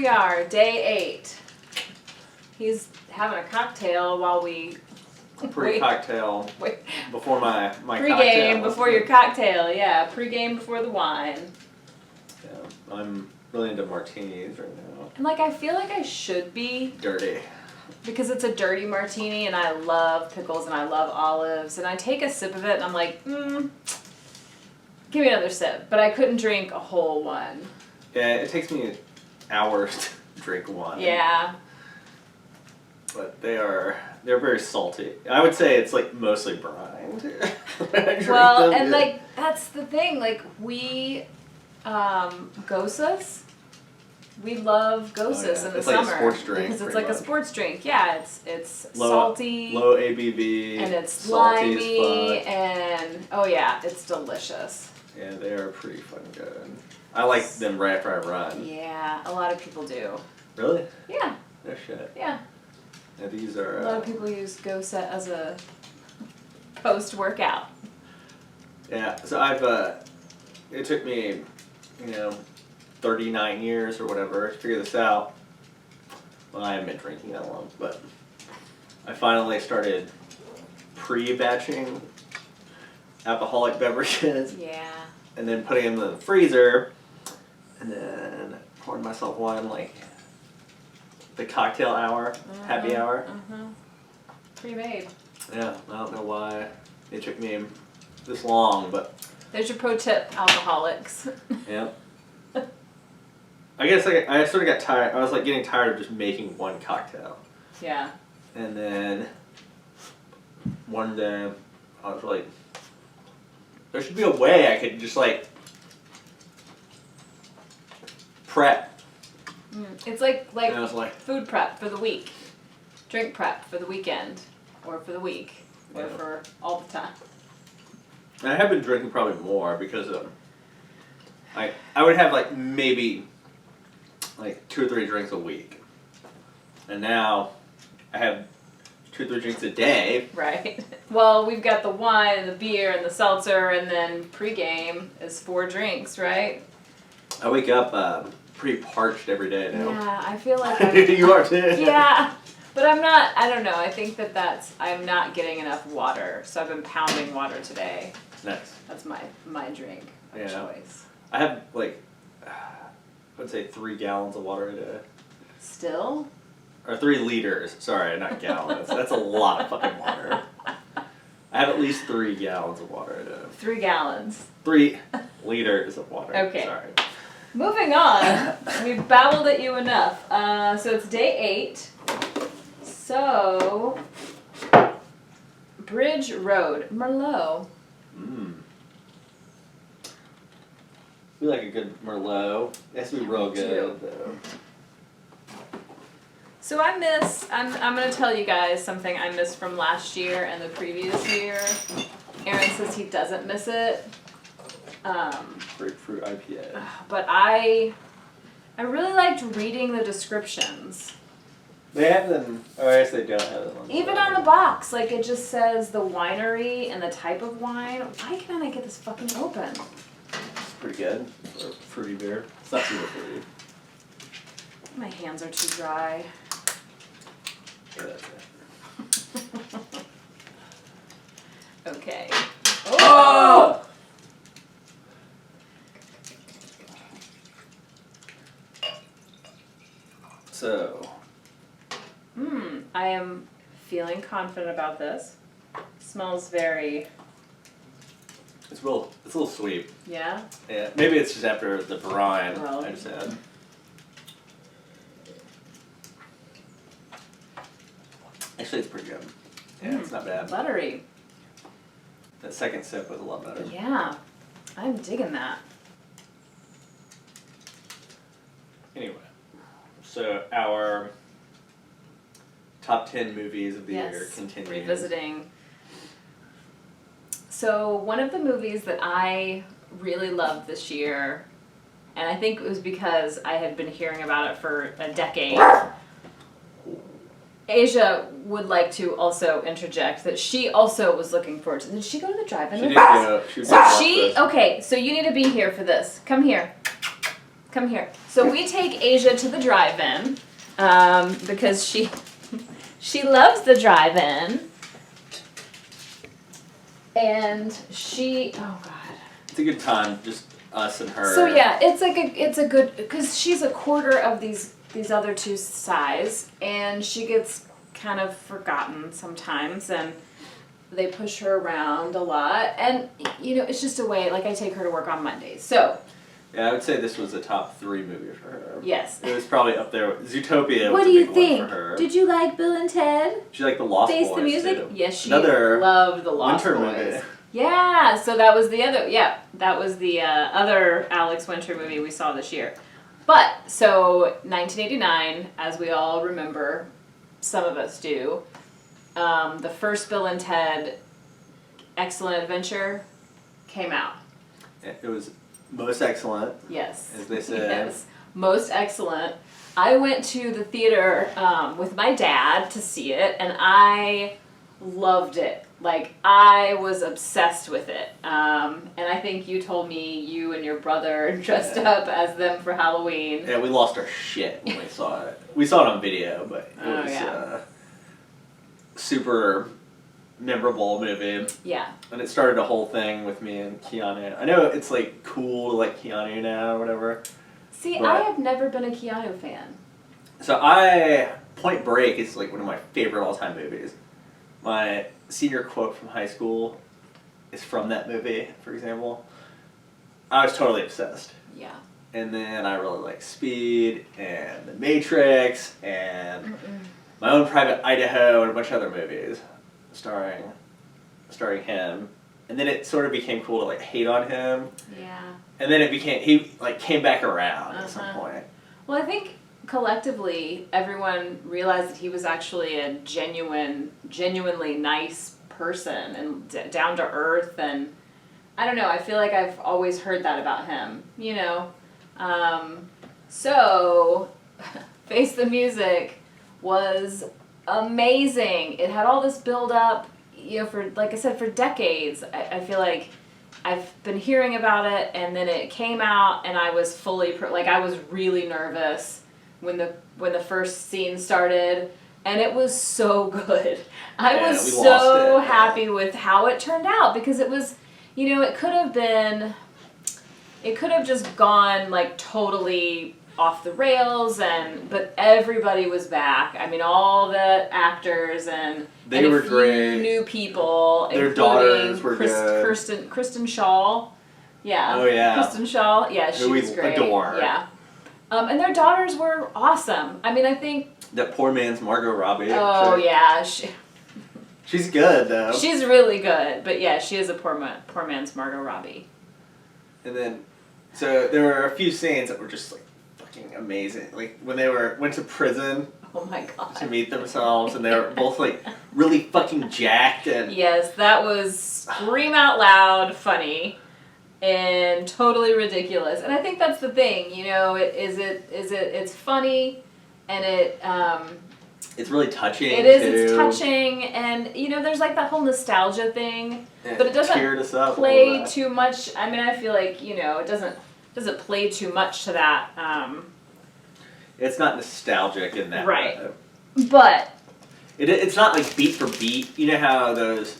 are, day 8. He's having a cocktail while we... Pre-cocktail. Before my Pre-game cocktail. before your cocktail, yeah. Pre-game before the wine. Yeah, I'm really into martinis right now. And like, I feel like I should be. Dirty. Because it's a dirty martini, and I love pickles, and I love olives. And I take a sip of it, and I'm like, give me another sip. But I couldn't drink a whole one. Yeah, it takes me hours to drink one. Yeah. But they're very salty. I would say it's like mostly brined. Well, and like that's the thing. Like we, goses. We love goses in the it's summer. Like a sports drink, because it's like a sports drink. Yeah, it's low, salty. Low ABV. And it's salty slimy as fuck. And oh yeah, it's delicious. Yeah, they are pretty fucking good. I like them right after I run. Yeah, a lot of people do. Really? Yeah. No shit. Yeah. Yeah, these are... A lot of people use gose as a post-workout. Yeah, so it took me, 39 years or whatever to figure this out. Well, I haven't been drinking that long, but I finally started pre-batching alcoholic beverages. Yeah. And then putting them in the freezer, and then pouring myself one, like, the cocktail hour, happy hour. Pre-made. Yeah, I don't know why it took me this long, but... There's your pro tip, alcoholics. Yeah. I guess I sort of got tired. I was like getting tired of just making one cocktail. Yeah. And then one day I was like, there should be a way I could just like prep. It's like And I was like, food prep for the week, drink prep for the weekend, or for the week, or for all the time. I have been drinking probably more because I would have like maybe like 2 or 3 drinks a week, and now I have 2 or 3 drinks a day. Right. Well, we've got the wine and the beer and the seltzer, and then pregame is 4 drinks, right? I wake up pretty parched every day now. Yeah, I feel like You are too. Yeah, but I'm not. I don't know. I think I'm not getting enough water, so I've been pounding water today. Nice. That's my drink of choice. I have like, I would say 3 gallons of water a day. Still? Or 3 liters. Sorry, not gallons. That's a lot of fucking water. I have at least 3 gallons of water a day. 3 gallons. 3 liters of water. Okay. Sorry. Moving on. We've babbled at you enough. So it's day 8. So, Bridge Road, Merlot. We like a good Merlot. It has to be real good, though. So I'm going to tell you guys something I missed from last year and the previous year. Aaron says he doesn't miss it. Grapefruit IPA. But I really liked reading the descriptions. They have them, or I guess they don't have them on the Even on the box, like it just says the winery and the type of wine. Why can't I get this fucking open? It's pretty good for fruity beer. It's not super fruity. My hands are too dry. Yeah, that's it. Okay. Oh! So. I am feeling confident about this. Smells very... It's a little sweet. Yeah? Yeah. Maybe it's just after the brine Well. I just had. Actually, it's pretty good. Yeah, it's not bad. Buttery. That second sip was a lot better. Yeah. I'm digging that. Anyway, so our top 10 movies of the year continues. Revisiting. So one of the movies that I really loved this year, and I think it was because I had been hearing about it for a decade. Asia would like to also interject that she also was looking forward to. Did she go to the drive-in? She did go. So okay, so you need to be here for this. Come here. Come here. So we take Asia to the drive-in because she loves the drive-in, and oh god. It's a good time, just us and her. So yeah, it's a good because she's a quarter of these other two size, and she gets kind of forgotten sometimes, and they push her around a lot, and it's just a way. Like I take her to work on Mondays, so. Yeah, I would say this was a top 3 movie for her. Yes. It was probably up there. Zootopia What was do a you big think? one for her. Did you like Bill and Ted? She liked the Lost Face Boys the Music? too. Yes, she Another loved the Lost winter Boys. movie. Yeah, so that was the other. Yeah, that was the other Alex Winter movie we saw this year. But so 1989, as we all remember, some of us do. The first Bill and Ted Excellent Adventure came out. It was most excellent. Yes. As they say. Yes. Most excellent. I went to the theater with my dad to see it, and I loved it. Like, I was obsessed with it. And I think you told me you and your brother dressed up as them for Halloween. Yeah, we lost our shit when we saw it. We saw it on video, but it was super memorable movie. Yeah. And it started a whole thing with me and Keanu. I know it's like cool to like Keanu now or whatever. See, but I have never been a Keanu fan. So Point Break is like one of my favorite all-time movies. My senior quote from high school is from that movie, for example. I was totally obsessed. Yeah. And then I really like Speed and The Matrix and My Own Private Idaho and a bunch of other movies starring him. And then it sort of became cool to like hate on him. Yeah. And then he like came back around at some point. Well, I think collectively everyone realized that he was actually a genuinely nice person and down to earth, and I don't know, I feel like I've always heard that about him, so Face the Music was amazing. It had all this build up, for, like I said, for decades. I feel like I've been hearing about it, and then it came out, and I was I was really nervous when the first scene started, and it was so good. I was so happy with how it turned out, because it was, it could have just gone like totally off the rails, but everybody was back. I mean, all the actors and were a few great. New people, Their daughters were good. Kristen Shaw. Yeah. Oh yeah. Kristen Shaw. Yeah, she was great. Adore. Yeah. And their daughters were awesome. I mean, I think that poor man's Margot Robbie. Oh yeah, she's good though. She's really good, but yeah, she is a poor man's Margot Robbie. And then, so there were a few scenes that were just like fucking amazing. Like when they went to prison. Oh my god. To meet themselves, and they were both like really fucking jacked and. Yes, that was scream out loud funny. And totally ridiculous, and I think that's the thing. It's funny, and it's really touching. It is. Too. It's touching, and there's like that whole nostalgia thing, but it teared us up play too much. I mean, I feel like it doesn't play too much to that. It's not nostalgic in that right, way. But it's not like beat for beat. You know how those,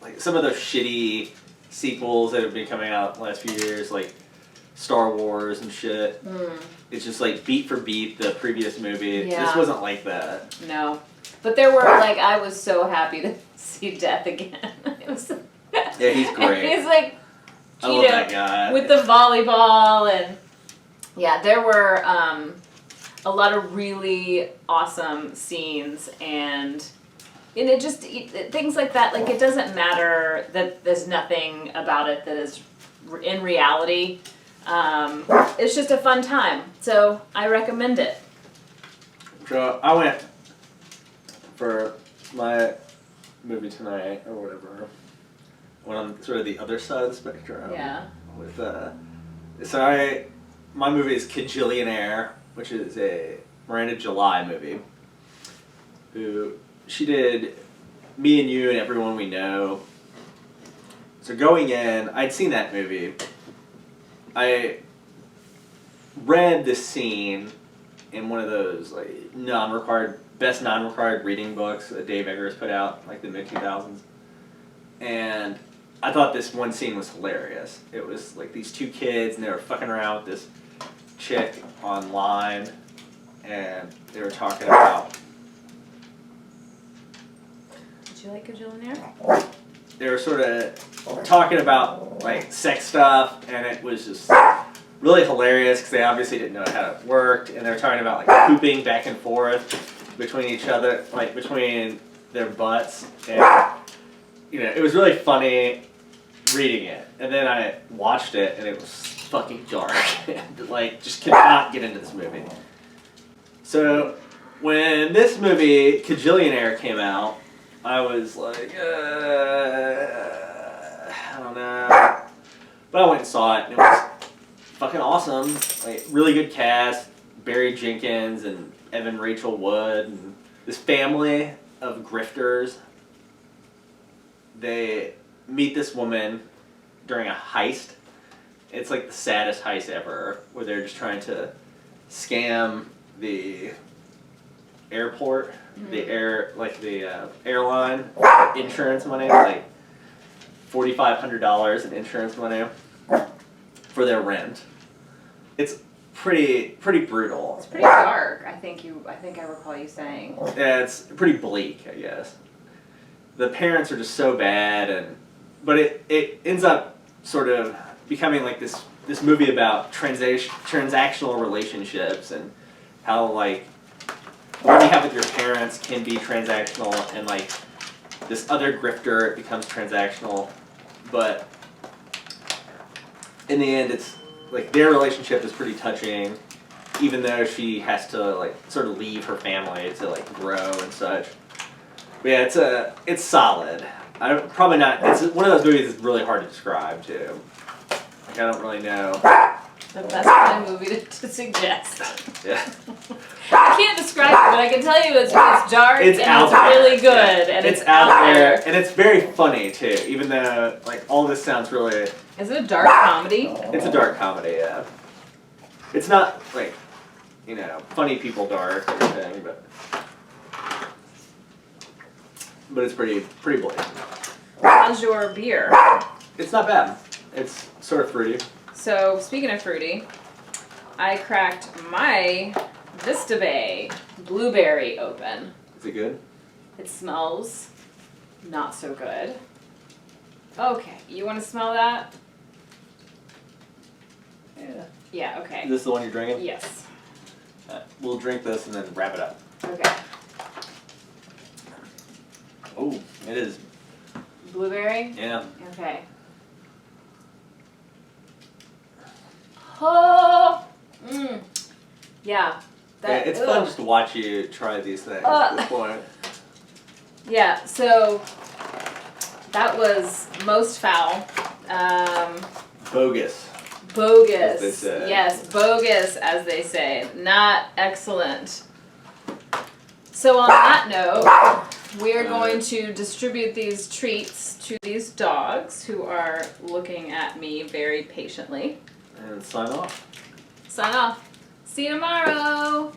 like some of those shitty sequels that have been coming out the last few years, like Star Wars and shit. It's just like beat for beat the previous movie. Yeah. This wasn't like that. No, but there were I was so happy to see Death again. It was. Yeah, he's great. And he's like, I love that guy. With the volleyball, and yeah, there were a lot of really awesome scenes, and it just things like that. Like, it doesn't matter that there's nothing about it that is in reality. It's just a fun time, so I recommend it. So I went for my movie tonight or whatever. Went on sort of the other side of the spectrum. Yeah. With my movie is Kajillionaire, which is a Miranda July movie. She did Me and You and Everyone We Know. So going in, I'd seen that movie. read this scene in one of those like best non-required reading books that Dave Eggers put out, like the mid-2000s. And I thought this one scene was hilarious. It was like these two kids and they were fucking around with this chick online and they were talking about... Did you like Kajillionaire? They were sort of talking about like sex stuff and it was just really hilarious because they obviously didn't know how it worked and they were talking about like pooping back and forth between each other, like between their butts, and you know, it was really funny reading it. And then I watched it and it was fucking dark. Like, just could not get into this movie. So when this movie Kajillionaire came out, I was like, I don't know. But I went and saw it and it was fucking awesome. Like, really good cast. Barry Jenkins and Evan Rachel Wood and this family of grifters. They meet this woman during a heist. It's like the saddest heist ever, where they're just trying to scam the airport, the airline insurance money, like $4,500 in insurance money for their rent. It's pretty brutal. It's pretty dark. I think I recall you saying. Yeah, it's pretty bleak, I guess. The parents are just so bad, but it ends up sort of becoming like this movie about transactional relationships and how like what you have with your parents can be transactional, and like this other grifter, it becomes transactional, but in the end it's like their relationship is pretty touching, even though she has to like sort of leave her family to like grow and such. But yeah, it's solid. It's one of those movies that's really hard to describe too. Like, I don't really know. The best kind of movie to suggest. Yeah. I can't describe it, but I can tell you it's dark It's and out it's there. really good, Yeah. and it's out there, and it's very funny too. Even though like all this sounds really. Is it a dark comedy? It's a dark comedy, yeah. It's not like, you know, funny people dark or anything, but it's pretty bleak. How's your beer? It's not bad. It's sort of fruity. So, speaking of fruity, I cracked my Vista Bay blueberry open. Is it good? It smells not so good. Okay, you want to smell that? Yeah. Yeah, okay. Is this the one you're drinking? Yes. We'll drink this and then wrap it up. Okay. Oh, it is. Blueberry? Yeah. Okay. Oh! Yeah. It's fun just to watch you try these things at this point. Yeah, so that was most foul. Bogus. Bogus. As they say. Yes, bogus, as they say. Not excellent. So on that note, we are going to distribute these treats to these dogs who are looking at me very patiently. And sign off. Sign off. See you tomorrow.